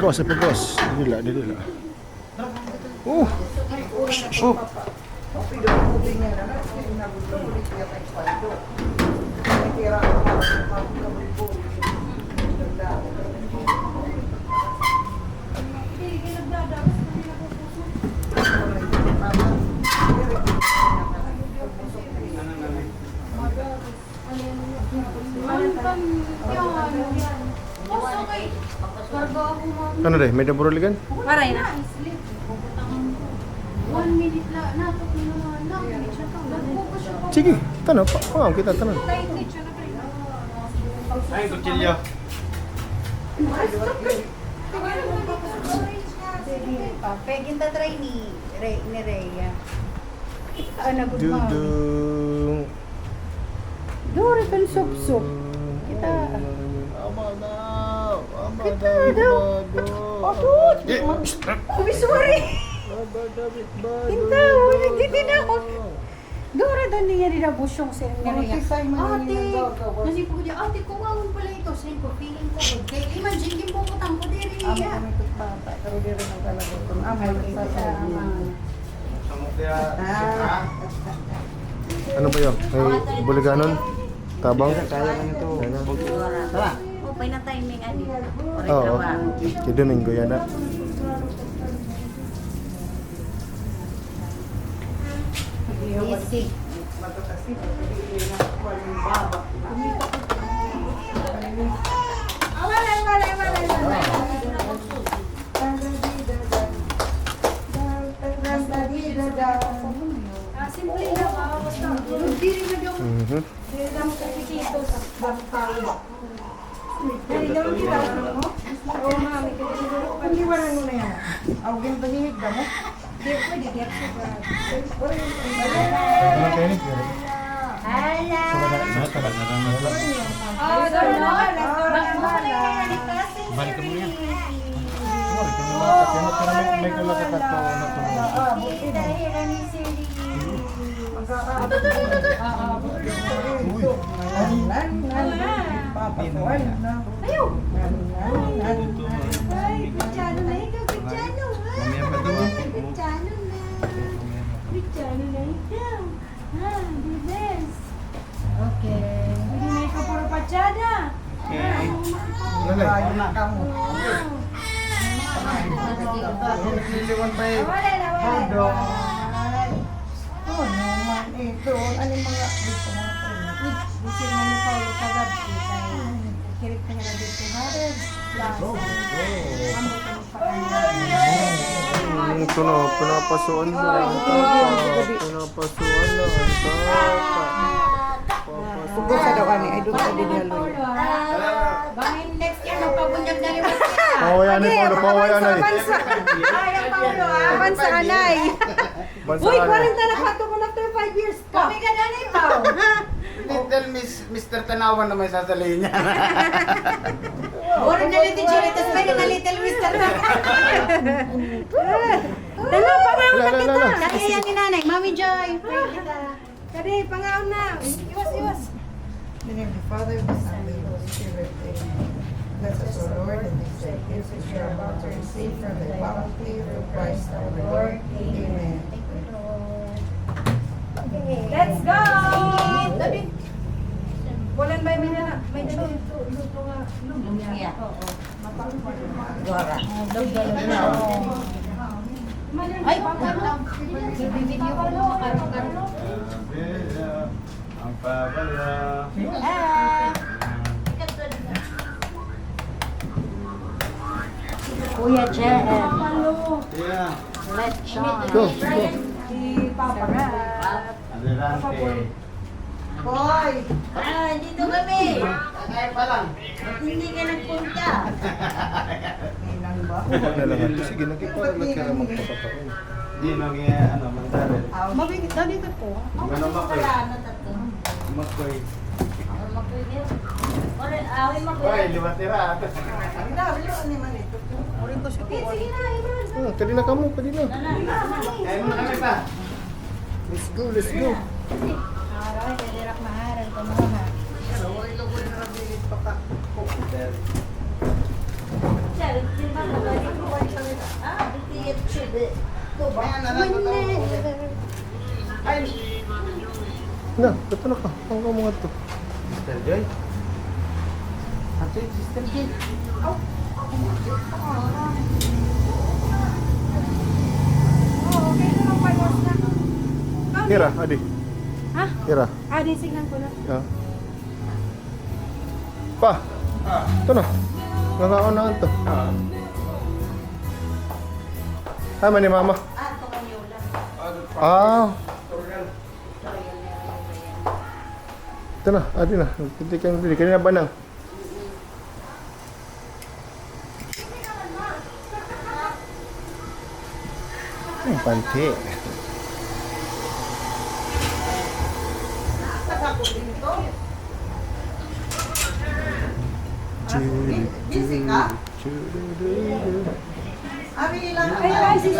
boss, dila. Oh. Ano deh, may naburuligan? Maray na. 1 minute lang. Natok naman. Nagbuko siya pa. Sige, tanong. Pangam kita, tanong. Ay, kutsilyo. Pegin ta try ni Rhea. Ano good morning. Dudung. Dore kan sup-sup. Kita. Kita daw. Aduh. Sorry. Kita, hindi na ako. Dora doon niya rin na busyong sa inyo niya. Ate, nasi po niya, ate, kuwangon pala ito. Sabi ko, feeling ko, okay. Imagine, din po ko tampo din niya. Ano ba yun? May buliganon? Tabang? Kaya lang ito. Okay na timing, ani. Oo. Kaya Domingo yan na. Easy. Simple na ba? Basta, hindi rin na daw. Hindi lang kakikito sa bagong Dari daw kita mo? Oo, mami. Hindi wala mo na yan. Awagin ba nihig ba mo? Hindi pwede. Hindi Ano kayo ni? Hala! Balik ka mo yan. May kalakat ako na Ayaw! Ay, kutsano na ikaw, kutsano ha! Mamaya pa daw. Kutsano na! Kutsano na ikaw! Ha, the best! Okay. Hindi na ikaw puro patsada! Okay. Liliwan pa eh. Wala na, wala na! Oh, naman ito. Ano yung mga dito mga Busir na ni Paulo kagabi. Kirit ka nila dito ha? Ito na, pinapasuan mo. Pinapasuan na. Pugod sa daw ani, ay doon sa dinalo. Bangin next year, magpabunyag na rin. Pawayan ni Paulo, pawayan na. Ayaw, Paulo ha? Awan sa anay. Uy, 40 na pato ko after 5 years pa. Kami ka na rin, Pao. Little Mr. Tanawan na may sasalihin niya. Orin na little Jerry, tapos may na little Mr. Dala, pangaon na kita. Kaya yan ni nanay, Mami Joy. Kadi, pangaon na. Iwas. In the name of the Father, the Son, and the Holy Spirit. Amen. Bless us, O Lord, and these thy gifts which we are about to receive from thy bounty through Christ our Lord. Amen. Let's go! Bulan ba yung may dalo? Luto nga. Lumpia. Oo. Dora. Ay, video ko mo. Ang pabala. Kuya Jen. Yeah. Lechon. Go. Sarap. Adelante. Boy! Dito kami. Kaya pa lang. Hindi ka nagpunta. Ilang ba? Na lang ito. Sige, nagkipalalat ka naman kapataon. Hindi nang mandarin. Mabigit daw dito po. Gano'n makoy. Makoy. Oy, liwatira. Ang dami yun naman ito. Urin ko siya po. Sige na, Iman. Tadi na kamu, pwede na. Kaya mo na kami pa. Let's go, let's go. Araw, kadirak maharal ko mo ha. Ayan, nanatotoo. Ay, Na, ito na ka. Ang ka mga to. Sister Joy. Ate, Sister Joy. Okay na lang pa, boss na. Kira, adi. Ha? Kira. Signal ko na. Ya. Pa. Ito na. Nakaunaan to. Ay, mani mama. Ah. Ito na, adi na. Hindi ka bili. Kanina ba nang? Panti. Busy ka? Abi ilang Ay, si